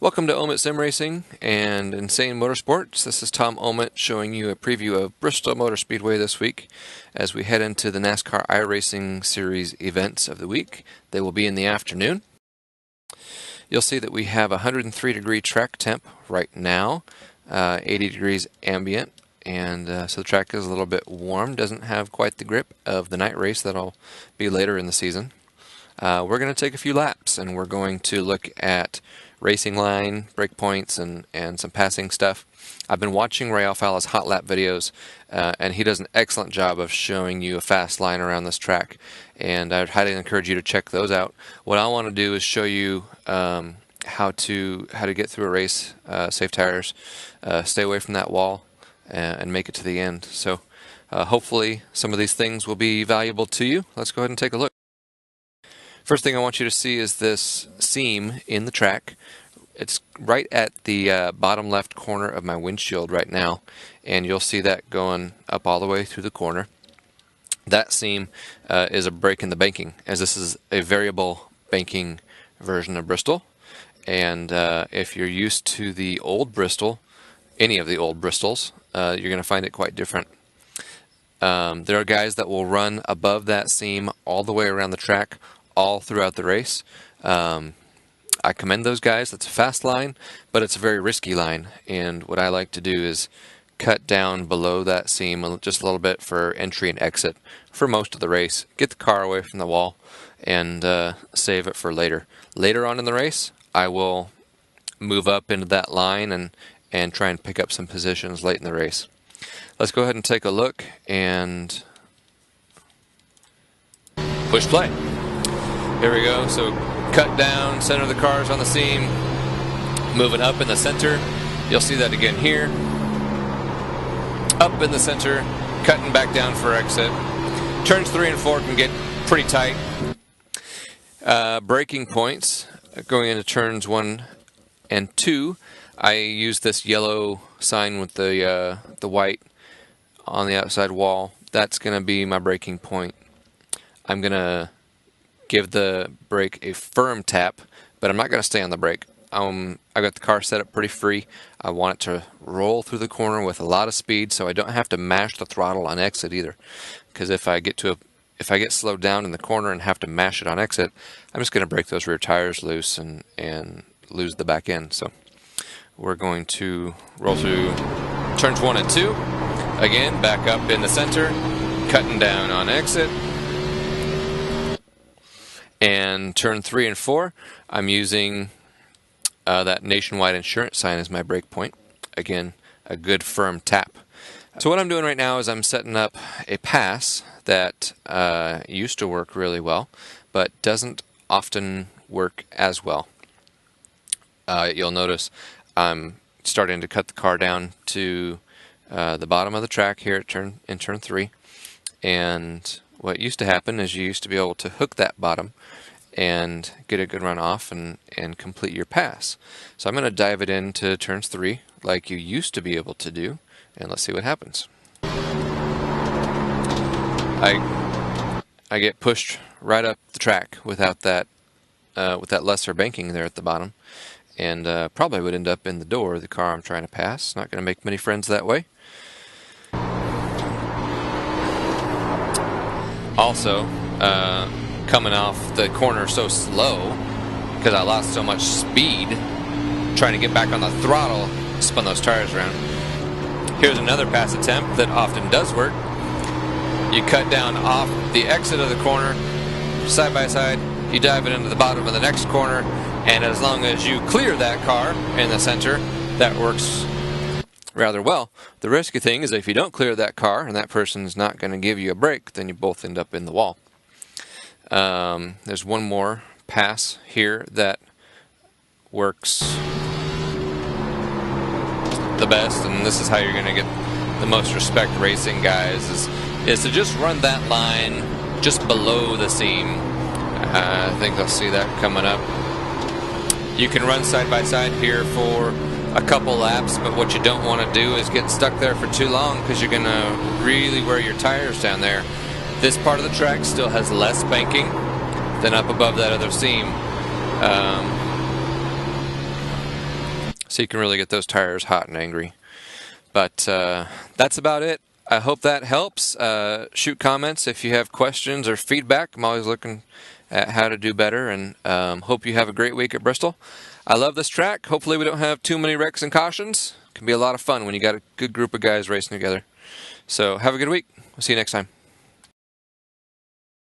Welcome to Omit Sim Racing and Insane Motorsports. This is Tom Omit showing you a preview of Bristol Motor Speedway this week as we head into the NASCAR iRacing Series events of the week. They will be in the afternoon. You'll see that we have a 103-degree track temp right now, 80 degrees ambient, and so the track is a little bit warm. Doesn't have quite the grip of the night race that'll be later in the season. We're going to take a few laps and we're going to look at racing line, breakpoints, and some passing stuff. I've been watching Ray Alfala's hot lap videos, and he does an excellent job of showing you a fast line around this track, and I'd highly encourage you to check those out. What I want to do is show you how to get through a race, save tires, stay away from that wall, and make it to the end. So hopefully some of these things will be valuable to you. Let's go ahead and take a look. First thing I want you to see is this seam in the track. It's right at the bottom left corner of my windshield right now, and you'll see that going up all the way through the corner. That seam is a break in the banking, as this is a variable banking version of Bristol. And if you're used to the old Bristol, any of the old Bristols, you're going to find it quite different. There are guys that will run above that seam all the way around the track, all throughout the race. I commend those guys. It's a fast line, but it's a very risky line, and what I like to do is cut down below that seam just a little bit for entry and exit for most of the race. Get the car away from the wall and save it for later. Later on in the race, I will move up into that line and try and pick up some positions late in the race. Let's go ahead and take a look and push play. Here we go. So cut down, center of the cars on the seam, moving up in the center. You'll see that again here. Up in the center, cutting back down for exit. Turns 3 and 4 can get pretty tight. Braking points going into turns 1 and 2. I use this yellow sign with the white on the outside wall. That's going to be my braking point. I'm going to give the brake a firm tap, but I'm not going to stay on the brake. I got the car set up pretty free. I want it to roll through the corner with a lot of speed, so I don't have to mash the throttle on exit either. Because if I get slowed down in the corner and have to mash it on exit, I'm just going to break those rear tires loose and lose the back end. So we're going to roll through turns 1 and 2. Again, back up in the center, cutting down on exit. And turn 3 and 4, I'm using that Nationwide Insurance sign as my brake point. Again, a good firm tap. So what I'm doing right now is I'm setting up a pass that used to work really well, but doesn't often work as well. You'll notice I'm starting to cut the car down to the bottom of the track here at in turn 3, and what used to happen is you used to be able to hook that bottom and get a good run off and complete your pass. So I'm going to dive it into turns 3 like you used to be able to do, and let's see what happens. I get pushed right up the track without that lesser banking there at the bottom, and probably would end up in the door of the car I'm trying to pass. Not going to make many friends that way. Also, coming off the corner so slow because I lost so much speed trying to get back on the throttle, spun those tires around. Here's another pass attempt that often does work. You cut down off the exit of the corner, side by side, you dive it into the bottom of the next corner, and as long as you clear that car in the center, that works rather well. The risky thing is if you don't clear that car and that person's not going to give you a break, then you both end up in the wall. There's one more pass here that works the best, and this is how you're going to get the most respect racing guys, is to just run that line just below the seam. I think they'll see that coming up. You can run side by side here for a couple laps, but what you don't want to do is get stuck there for too long because you're going to really wear your tires down there. This part of the track still has less banking than up above that other seam. so you can really get those tires hot and angry. But that's about it. I hope that helps. Shoot comments if you have questions or feedback. I'm always looking at how to do better, and hope you have a great week at Bristol. I love this track. Hopefully we don't have too many wrecks and cautions. It can be a lot of fun when you got a good group of guys racing together. So have a good week. We'll see you next time.